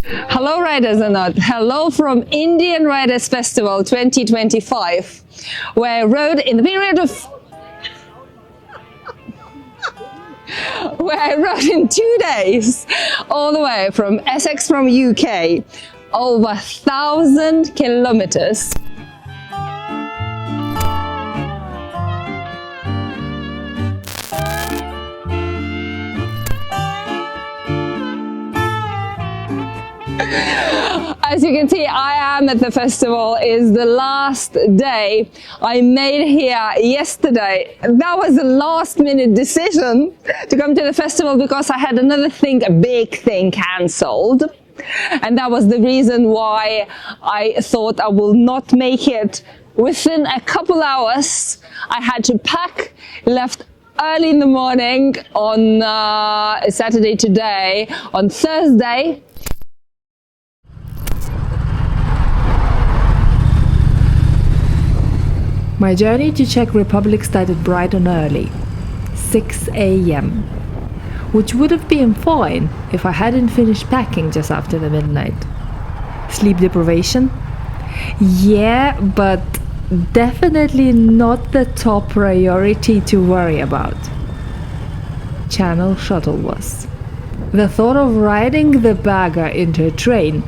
Hello Riders and not. Hello from Indian Riders Festival 2025, where I rode in the period of where I rode in 2 days all the way from Essex from UK, over 1,000 kilometers. As you can see, I am at the festival. Is the last day. I made it here yesterday. That was a last minute decision to come to the festival because I had another thing, a big thing cancelled. And that was the reason why I thought I will not make it within a couple hours. I had to pack, left early in the morning on Saturday today. On Thursday, my journey to Czech Republic started bright and early, 6 a.m., which would have been fine if I hadn't finished packing just after the midnight. Sleep deprivation? Yeah, but definitely not the top priority to worry about. Channel shuttle was. The thought of riding the bagger into a train,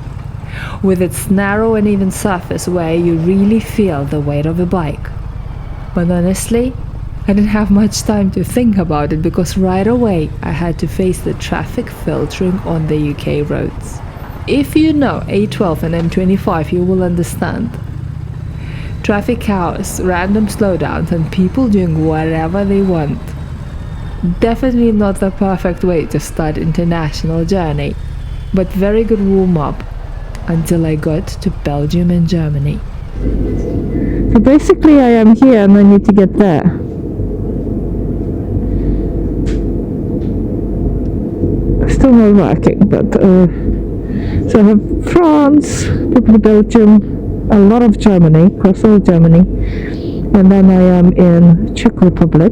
with its narrow and even surface where you really feel the weight of a bike. But honestly, I didn't have much time to think about it because right away I had to face the traffic filtering on the UK roads. If you know A12 and M25, you will understand. Traffic chaos, random slowdowns, and people doing whatever they want. Definitely not the perfect way to start international journey, but very good warm-up until I got to Belgium and Germany. So basically I am here and I need to get there. Still not working, but so I have France, probably Belgium, a lot of Germany, across all Germany, and then I am in Czech Republic.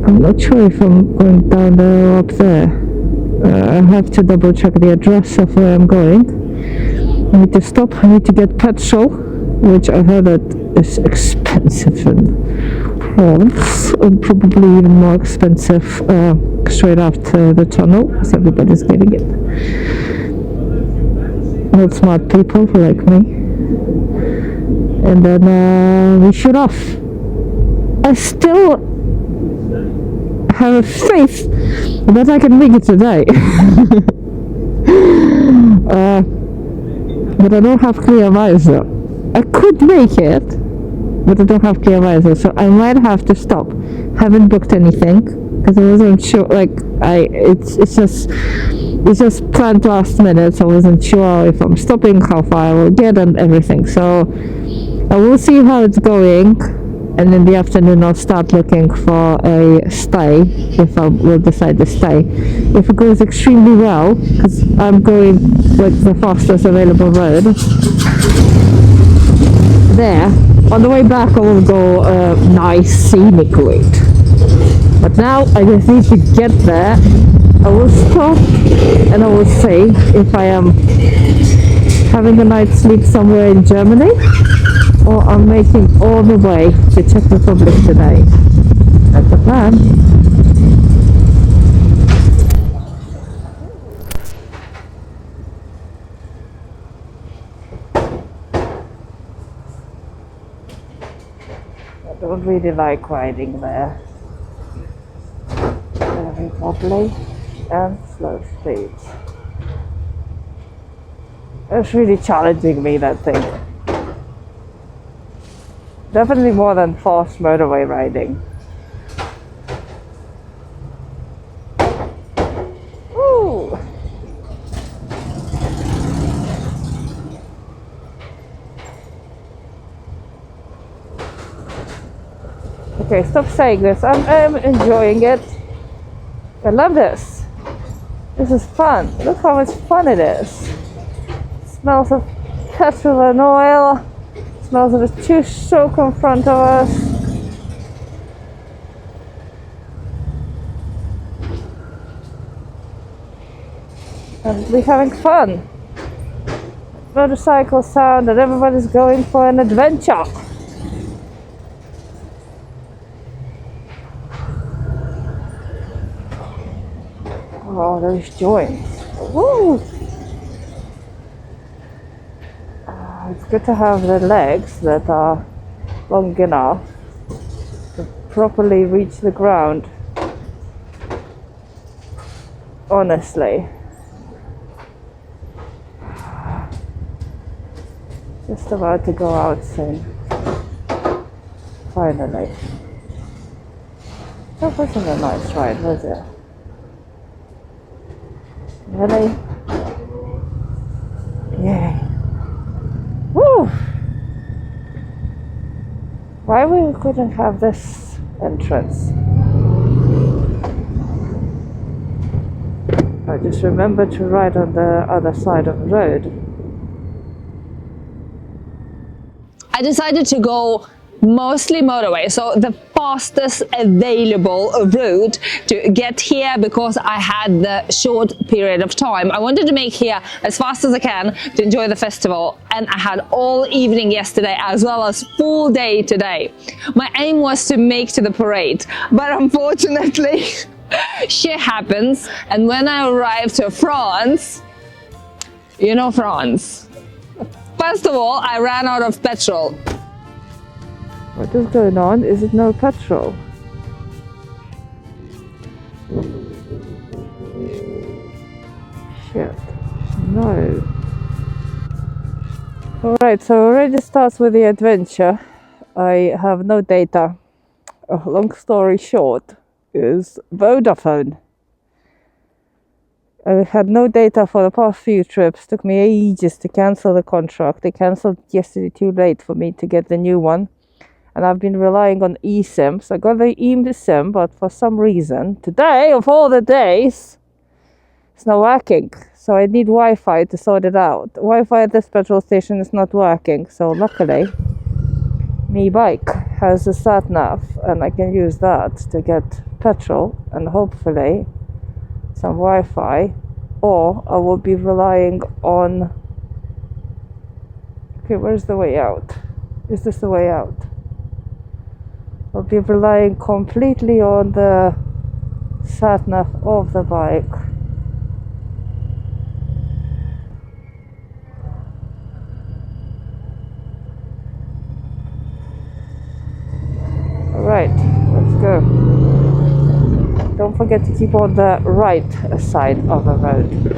I'm not sure if I'm going down there or up there. I have to double check the address of where I'm going. I need to stop, I need to get petrol, which I heard that is expensive in France, and probably even more expensive straight after the tunnel, because everybody's getting it. Not smart people like me. And then we shoot off. I still have a faith that I can make it today. But I don't have clear visor. I could make it, but I don't have clear visor, so I might have to stop. Haven't booked anything because I wasn't sure. Like it's just planned last minute, so I wasn't sure if I'm stopping, how far I will get, and everything. So I will see how it's going, and in the afternoon I'll start looking for a stay if I will decide to stay. If it goes extremely well, because I'm going with the fastest available road, there, on the way back I will go a nice scenic route. But now I just need to get there. I will stop and I will see if I am having a night's sleep somewhere in Germany, or I'm making all the way to Czech Republic today. That's the plan. I don't really like riding there. Very wobbly and slow speeds. It's really challenging me, that thing. Definitely more than fast motorway riding. Ooh. Okay, stop saying this. I'm enjoying it. I love this. This is fun. Look how much fun it is. Smells of petrol and oil. Smells of a two-stroke in front of us. and we're having fun. Motorcycle sound, and everybody's going for an adventure. Oh, those joints. Woo! It's good to have the legs that are long enough to properly reach the ground. Honestly. Just about to go out soon. Finally. That wasn't a nice ride, was it? Really? Yay. Woo! Why we couldn't have this entrance? I just remember to ride on the other side of the road. I decided to go mostly motorway, so the fastest available route to get here, because I had the short period of time. I wanted to make here as fast as I can to enjoy the festival, and I had all evening yesterday as well as full day today. My aim was to make to the parade, but unfortunately shit happens, and when I arrived to France, you know France. First of all, I ran out of petrol. What is going on? Is it no petrol? Shit. No. Alright, so already starts with the adventure. I have no data. Long story short is Vodafone. I had no data for the past few trips. Took me ages to cancel the contract. They cancelled yesterday too late for me to get the new one. And I've been relying on eSIM. So I got the eSIM, but for some reason, today, of all the days, it's not working. So I need Wi-Fi to sort it out. Wi-Fi at this petrol station is not working. So luckily, my bike has a sat-nav, and I can use that to get petrol and hopefully some Wi-Fi, or I will be relying on... Okay, where's the way out? Is this the way out? I'll be relying completely on the sat-nav of the bike. Alright, let's go. Don't forget to keep on the right side of the road.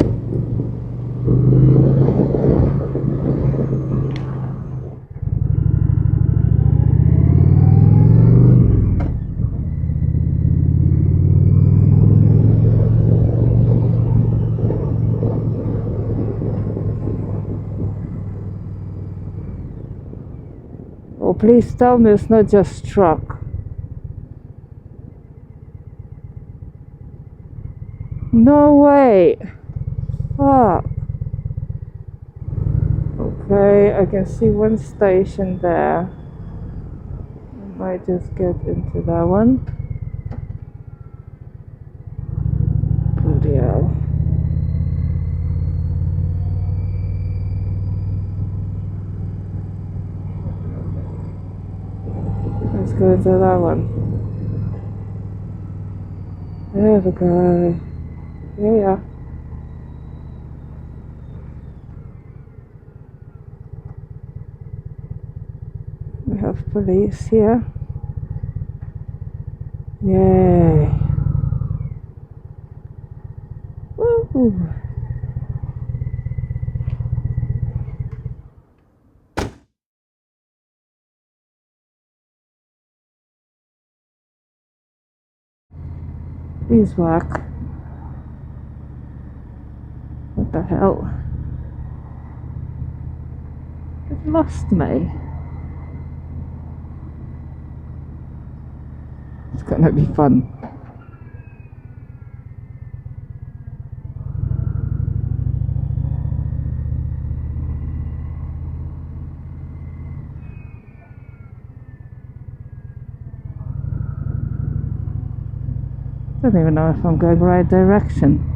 Oh, please tell me it's not just truck. No way! Fuck! Okay, I can see one station there. I might just get into that one. Bloody hell. Let's go into that one. There we go. Yeah. We have police here. Yay. Woo. Please work. What the hell? It lost me. It's gonna be fun. I don't even know if I'm going the right direction.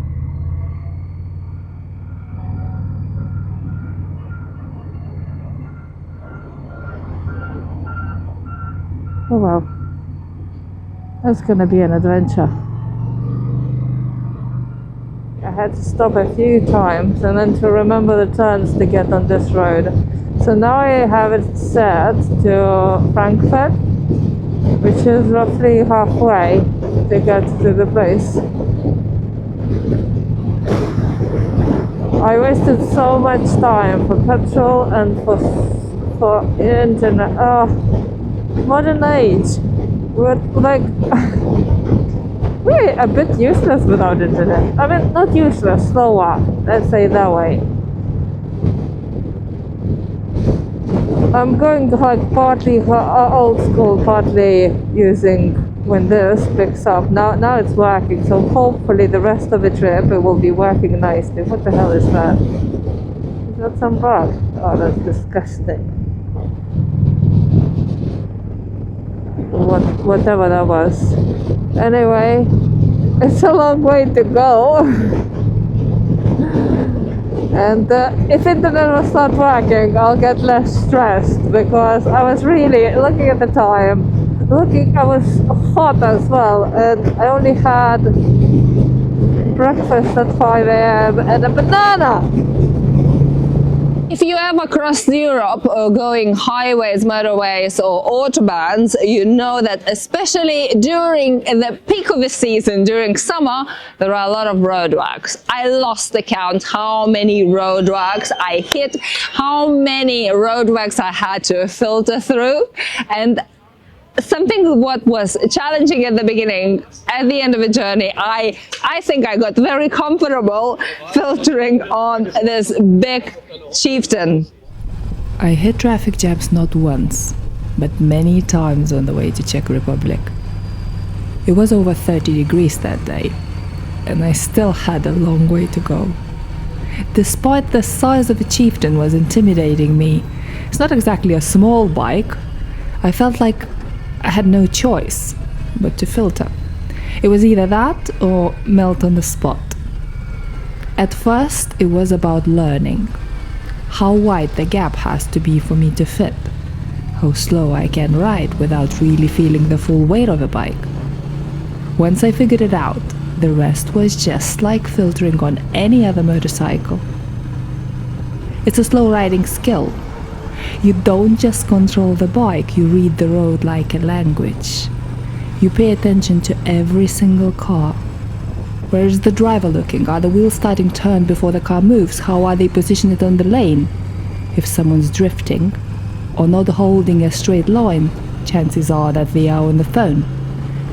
Oh well. That's gonna be an adventure. I had to stop a few times and then to remember the turns to get on this road. So now I have it set to Frankfurt, which is roughly halfway to get to the place. I wasted so much time for petrol and for internet. Oh, modern age. We're like we're a bit useless without internet. I mean, not useless, slower. Let's say that way. I'm going like partly old school, partly using when this picks up. Now it's working, so hopefully the rest of the trip it will be working nicely. What the hell is that? Is that some bug? Oh, that's disgusting. Whatever that was. Anyway, it's a long way to go. And if internet will start working, I'll get less stressed because I was really looking at the time. I was hot as well, and I only had breakfast at 5 a.m. and a banana. If you ever cross Europe or going highways, motorways or autobahns, you know that especially during the peak of the season, during summer, there are a lot of roadworks. I lost the count how many roadworks I hit, how many roadworks I had to filter through, and something what was challenging at the beginning, at the end of the journey, I think I got very comfortable filtering on this big chieftain. I hit traffic jams not once, but many times on the way to Czech Republic. It was over 30 degrees that day, and I still had a long way to go. Despite the size of the chieftain was intimidating me, it's not exactly a small bike. I felt like I had no choice but to filter. It was either that or melt on the spot. At first, it was about learning how wide the gap has to be for me to fit, how slow I can ride without really feeling the full weight of a bike. Once I figured it out, the rest was just like filtering on any other motorcycle. It's a slow riding skill. You don't just control the bike, you read the road like a language. You pay attention to every single car. Where is the driver looking? Are the wheels starting turn before the car moves? How are they positioned on the lane? If someone's drifting or not holding a straight line, chances are that they are on the phone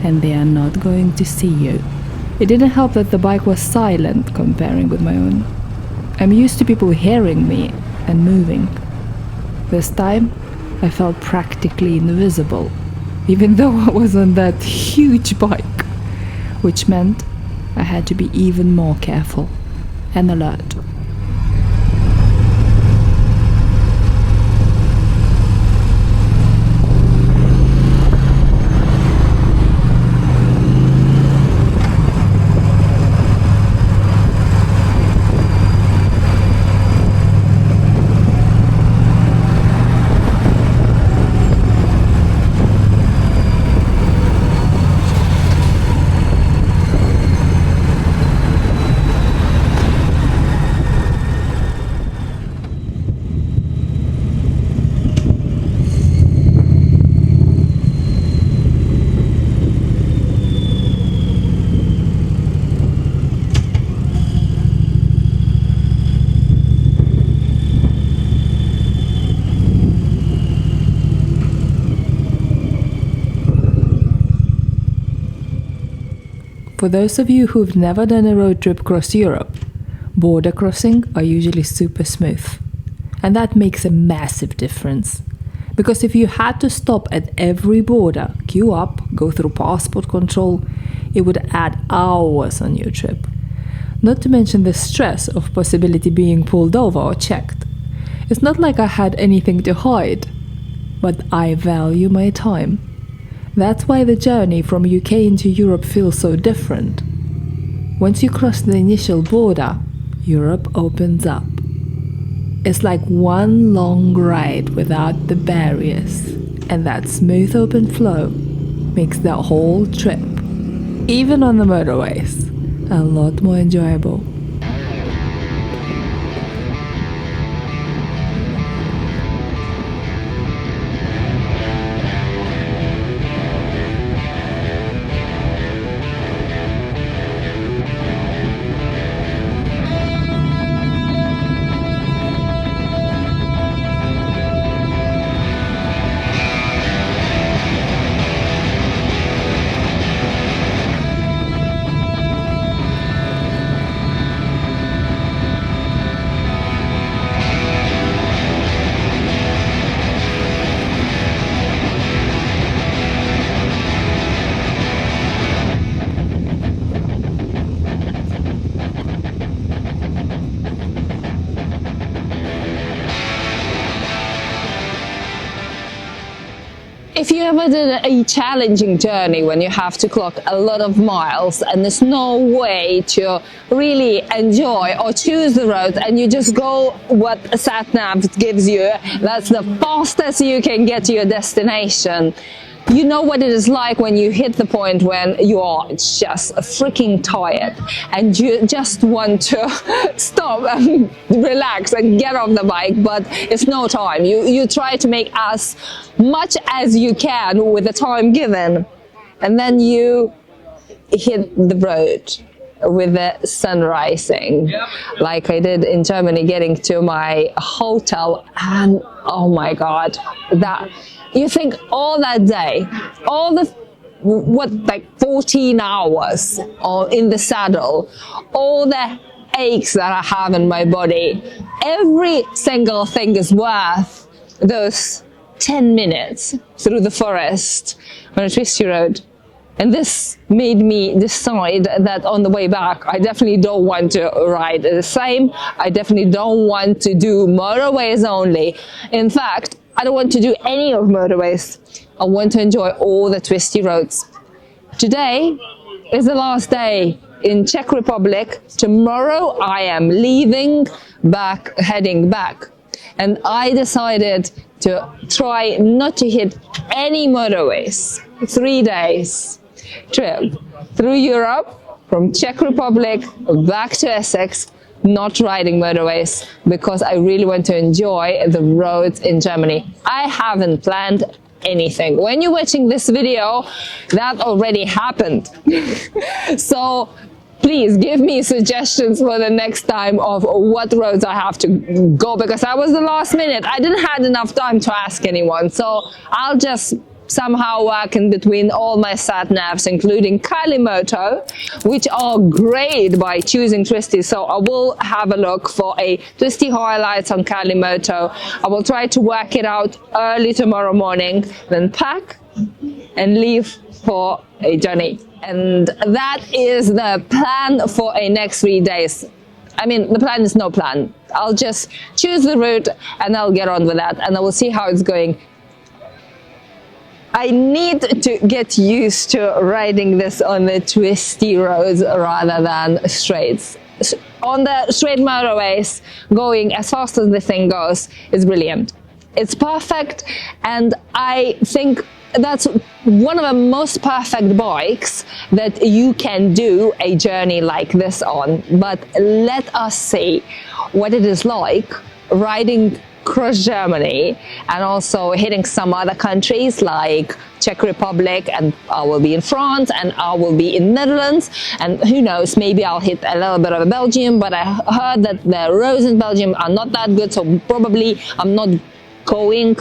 and they are not going to see you. It didn't help that the bike was silent comparing with my own. I'm used to people hearing me and moving. This time, I felt practically invisible, even though I was on that huge bike, which meant I had to be even more careful and alert. For those of you who've never done a road trip across Europe, border crossing are usually super smooth. And that makes a massive difference. Because if you had to stop at every border, queue up, go through passport control, it would add hours on your trip. Not to mention the stress of possibility being pulled over or checked. It's not like I had anything to hide, but I value my time. That's why the journey from UK into Europe feels so different. Once you cross the initial border, Europe opens up. It's like one long ride without the barriers. And that smooth open flow makes the whole trip, even on the motorways, a lot more enjoyable. If you ever did a challenging journey when you have to clock a lot of miles and there's no way to really enjoy or choose the road and you just go what a sat nav gives you, that's the fastest you can get to your destination. You know what it is like when you hit the point when you are just freaking tired and you just want to stop and relax and get off the bike, but it's no time. You try to make as much as you can with the time given, and then you hit the road with the sun rising, like I did in Germany, getting to my hotel, and oh my god, that you think all that day, all the like 14 hours in the saddle, all the aches that I have in my body, every single thing is worth those 10 minutes through the forest on a twisty road. And this made me decide that on the way back, I definitely don't want to ride the same. I definitely don't want to do motorways only. In fact, I don't want to do any of motorways. I want to enjoy all the twisty roads. Today is the last day in Czech Republic. Tomorrow I am leaving back, heading back. And I decided to try not to hit any motorways. 3 days trip through Europe, from Czech Republic back to Essex, not riding motorways, because I really want to enjoy the roads in Germany. I haven't planned anything. When you're watching this video, that already happened. So please give me suggestions for the next time of what roads I have to go, because I was the last minute. I didn't have enough time to ask anyone, so I'll just somehow work in between all my sat navs, including Kalimoto, which are great by choosing twisty. So I will have a look for a twisty highlights on Kalimoto. I will try to work it out early tomorrow morning, then pack and leave for a journey. And that is the plan for a next 3 days. I mean, the plan is no plan. I'll just choose the route and I'll get on with that, and I will see how it's going. I need to get used to riding this on the twisty roads rather than straights. On the straight motorways, going as fast as the thing goes is brilliant. It's perfect, and I think that's one of the most perfect bikes that you can do a journey like this on. But let us see what it is like riding across Germany and also hitting some other countries like Czech Republic, and I will be in France, and I will be in Netherlands, and who knows, maybe I'll hit a little bit of Belgium, but I heard that the roads in Belgium are not that good, so probably I'm not going,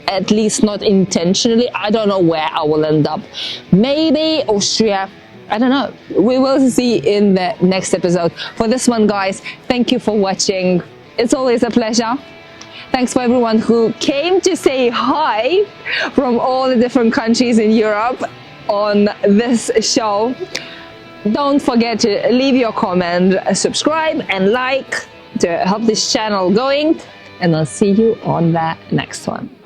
at least not intentionally. I don't know where I will end up. Maybe Austria, I don't know. We will see in the next episode. For this one, guys, thank you for watching. It's always a pleasure. Thanks for everyone who came to say hi from all the different countries in Europe on this show. Don't forget to leave your comment, subscribe and like to help this channel going, and I'll see you on the next one.